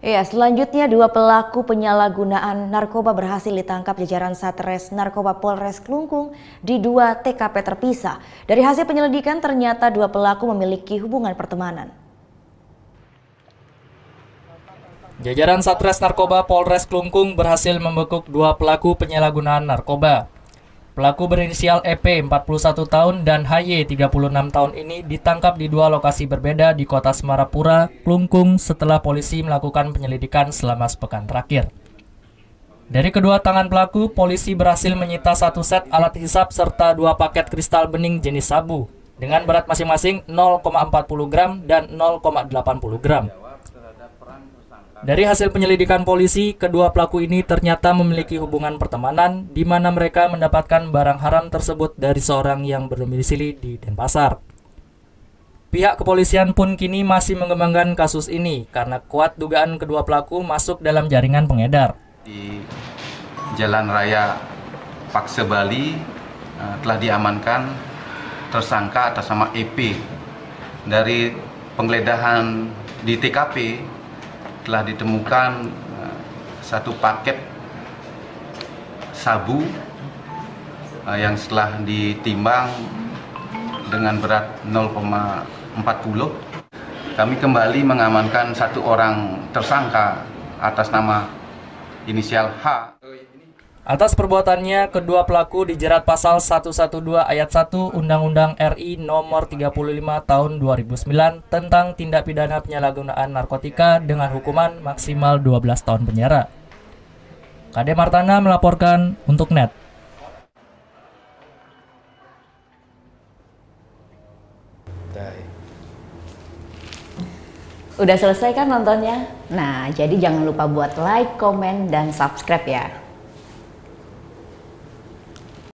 Selanjutnya dua pelaku penyalahgunaan narkoba berhasil ditangkap jajaran Satres Narkoba Polres Klungkung di dua TKP terpisah. Dari hasil penyelidikan ternyata dua pelaku memiliki hubungan pertemanan. Jajaran Satres Narkoba Polres Klungkung berhasil membekuk dua pelaku penyalahgunaan narkoba. Pelaku berinisial EP 41 tahun dan HY 36 tahun ini ditangkap di dua lokasi berbeda di kota Semarapura, Klungkung setelah polisi melakukan penyelidikan selama sepekan terakhir. Dari kedua tangan pelaku, polisi berhasil menyita satu set alat hisap serta dua paket kristal bening jenis sabu dengan berat masing-masing 0,40 gram dan 0,80 gram. Dari hasil penyelidikan polisi, kedua pelaku ini ternyata memiliki hubungan pertemanan di mana mereka mendapatkan barang haram tersebut dari seorang yang berdomisili di Denpasar. Pihak kepolisian pun kini masih mengembangkan kasus ini karena kuat dugaan kedua pelaku masuk dalam jaringan pengedar. Di Jalan Raya Pakse Bali telah diamankan tersangka atas nama EP. Dari penggeledahan di TKP telah ditemukan satu paket sabu yang setelah ditimbang dengan berat 0,40. Kami kembali mengamankan satu orang tersangka atas nama inisial H. Atas perbuatannya, kedua pelaku dijerat pasal 112 ayat 1 Undang-Undang RI nomor 35 tahun 2009 tentang tindak pidana penyalahgunaan narkotika dengan hukuman maksimal 12 tahun penjara. Kade Martana melaporkan untuk NET. Udah selesai kan nontonnya? Nah, jadi jangan lupa buat like, komen, dan subscribe ya.